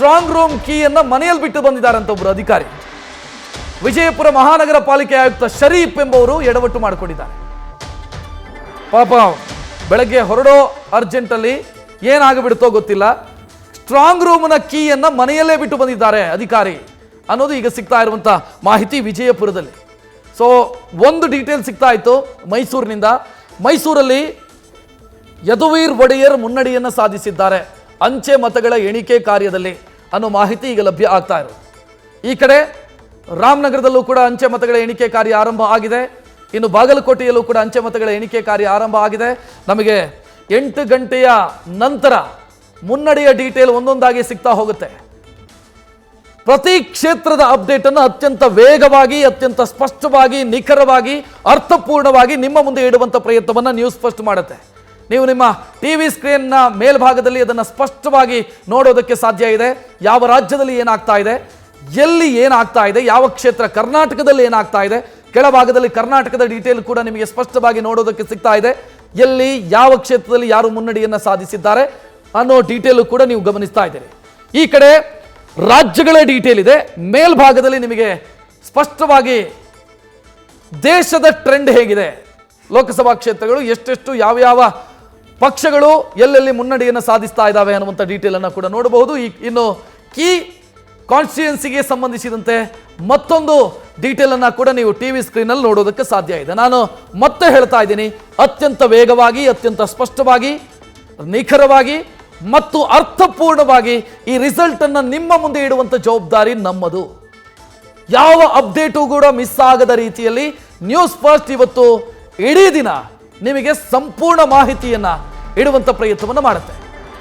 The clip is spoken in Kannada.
ಸ್ಟ್ರಾಂಗ್ ರೂಮ್ ಕೀಯನ್ನು ಮನೆಯಲ್ಲಿ ಬಿಟ್ಟು ಬಂದಿದ್ದಾರೆ ಅಂತ ಒಬ್ಬರು ಅಧಿಕಾರಿ. ವಿಜಯಪುರ ಮಹಾನಗರ ಪಾಲಿಕೆ ಆಯುಕ್ತ ಶರೀಫ್ ಎಂಬುವರು ಎಡವಟ್ಟು ಮಾಡಿಕೊಂಡಿದ್ದಾರೆ. ಪಾಪ ಬೆಳಗ್ಗೆ ಹೊರಡೋ ಅರ್ಜೆಂಟಲ್ಲಿ ಏನಾಗಿಬಿಡುತ್ತೋ ಗೊತ್ತಿಲ್ಲ, ಸ್ಟ್ರಾಂಗ್ ರೂಮ್ನ ಕೀಯನ್ನು ಮನೆಯಲ್ಲೇ ಬಿಟ್ಟು ಬಂದಿದ್ದಾರೆ ಅಧಿಕಾರಿ ಅನ್ನೋದು ಈಗ ಸಿಗ್ತಾ ಇರುವಂಥ ಮಾಹಿತಿ ವಿಜಯಪುರದಲ್ಲಿ. ಸೊ ಒಂದು ಡೀಟೇಲ್ ಸಿಗ್ತಾ ಇತ್ತು ಮೈಸೂರಿನಿಂದ. ಮೈಸೂರಲ್ಲಿ ಯದುವೀರ್ ಒಡೆಯರ್ ಮುನ್ನಡೆಯನ್ನು ಸಾಧಿಸಿದ್ದಾರೆ ಅಂಚೆ ಮತಗಳ ಎಣಿಕೆ ಕಾರ್ಯದಲ್ಲಿ ಅನ್ನೋ ಮಾಹಿತಿ ಈಗ ಲಭ್ಯ ಆಗ್ತಾ ಇರೋದು. ಈ ಕಡೆ ರಾಮನಗರದಲ್ಲೂ ಕೂಡ ಅಂಚೆ ಮತಗಳ ಎಣಿಕೆ ಕಾರ್ಯ ಆರಂಭ ಆಗಿದೆ. ಇನ್ನು ಬಾಗಲಕೋಟೆಯಲ್ಲೂ ಕೂಡ ಅಂಚೆ ಮತಗಳ ಎಣಿಕೆ ಕಾರ್ಯ ಆರಂಭ ಆಗಿದೆ. ನಮಗೆ 8 ಗಂಟೆಯ ನಂತರ ಮುನ್ನಡೆಯ ಡೀಟೇಲ್ ಒಂದೊಂದಾಗಿ ಸಿಗ್ತಾ ಹೋಗುತ್ತೆ. ಪ್ರತಿ ಕ್ಷೇತ್ರದ ಅಪ್ಡೇಟ್ ಅನ್ನು ಅತ್ಯಂತ ವೇಗವಾಗಿ, ಅತ್ಯಂತ ಸ್ಪಷ್ಟವಾಗಿ, ನಿಖರವಾಗಿ, ಅರ್ಥಪೂರ್ಣವಾಗಿ ನಿಮ್ಮ ಮುಂದೆ ಇಡುವಂಥ ಪ್ರಯತ್ನವನ್ನು ನ್ಯೂಸ್ ಫಸ್ಟ್ ಮಾಡುತ್ತೆ. ನೀವು ನಿಮ್ಮ ಟಿವಿ ಸ್ಕ್ರೀನ್ನ ಮೇಲ್ಭಾಗದಲ್ಲಿ ಅದನ್ನು ಸ್ಪಷ್ಟವಾಗಿ ನೋಡೋದಕ್ಕೆ ಸಾಧ್ಯ ಇದೆ. ಯಾವ ರಾಜ್ಯದಲ್ಲಿ ಏನಾಗ್ತಾ ಇದೆ, ಎಲ್ಲಿ ಏನಾಗ್ತಾ ಇದೆ, ಯಾವ ಕ್ಷೇತ್ರ, ಕರ್ನಾಟಕದಲ್ಲಿ ಏನಾಗ್ತಾ ಇದೆ, ಕೆಳಭಾಗದಲ್ಲಿ ಕರ್ನಾಟಕದ ಡೀಟೇಲ್ ಕೂಡ ನಿಮಗೆ ಸ್ಪಷ್ಟವಾಗಿ ನೋಡೋದಕ್ಕೆ ಸಿಗ್ತಾ ಇದೆ. ಎಲ್ಲಿ ಯಾವ ಕ್ಷೇತ್ರದಲ್ಲಿ ಯಾರು ಮುನ್ನಡೆಯನ್ನು ಸಾಧಿಸಿದ್ದಾರೆ ಅನ್ನೋ ಡೀಟೇಲು ಕೂಡ ನೀವು ಗಮನಿಸ್ತಾ ಇದ್ದೀರಿ. ಈ ಕಡೆ ರಾಜ್ಯಗಳ ಡೀಟೇಲ್ ಇದೆ, ಮೇಲ್ಭಾಗದಲ್ಲಿ ನಿಮಗೆ ಸ್ಪಷ್ಟವಾಗಿ ದೇಶದ ಟ್ರೆಂಡ್ ಹೇಗಿದೆ, ಲೋಕಸಭಾ ಕ್ಷೇತ್ರಗಳು ಎಷ್ಟೆಷ್ಟು ಯಾವ ಪಕ್ಷಗಳು ಎಲ್ಲೆಲ್ಲಿ ಮುನ್ನಡೆಯನ್ನು ಸಾಧಿಸ್ತಾ ಇದ್ದಾವೆ ಅನ್ನುವಂಥ ಡೀಟೇಲನ್ನು ಕೂಡ ನೋಡಬಹುದು. ಇನ್ನು ಕೀ ಕಾನ್ಸ್ಟಿಟ್ಯೂಯೆನ್ಸಿಗೆ ಸಂಬಂಧಿಸಿದಂತೆ ಮತ್ತೊಂದು ಡೀಟೇಲನ್ನು ಕೂಡ ನೀವು ಟಿವಿ ಸ್ಕ್ರೀನಲ್ಲಿ ನೋಡೋದಕ್ಕೆ ಸಾಧ್ಯ ಇದೆ. ನಾನು ಮತ್ತೆ ಹೇಳ್ತಾ ಇದ್ದೀನಿ, ಅತ್ಯಂತ ವೇಗವಾಗಿ, ಅತ್ಯಂತ ಸ್ಪಷ್ಟವಾಗಿ, ನಿಖರವಾಗಿ ಮತ್ತು ಅರ್ಥಪೂರ್ಣವಾಗಿ ಈ ರಿಸಲ್ಟ್ ಅನ್ನು ನಿಮ್ಮ ಮುಂದೆ ಇಡುವಂಥ ಜವಾಬ್ದಾರಿ ನಮ್ಮದು. ಯಾವ ಅಪ್ಡೇಟು ಕೂಡ ಮಿಸ್ ಆಗದ ರೀತಿಯಲ್ಲಿ ನ್ಯೂಸ್ ಫಸ್ಟ್ ಇವತ್ತು ಇಡೀ ದಿನ ನಿಮಗೆ ಸಂಪೂರ್ಣ ಮಾಹಿತಿಯನ್ನು ಇಡುವಂಥ ಪ್ರಯತ್ನವನ್ನು ಮಾಡುತ್ತೆ.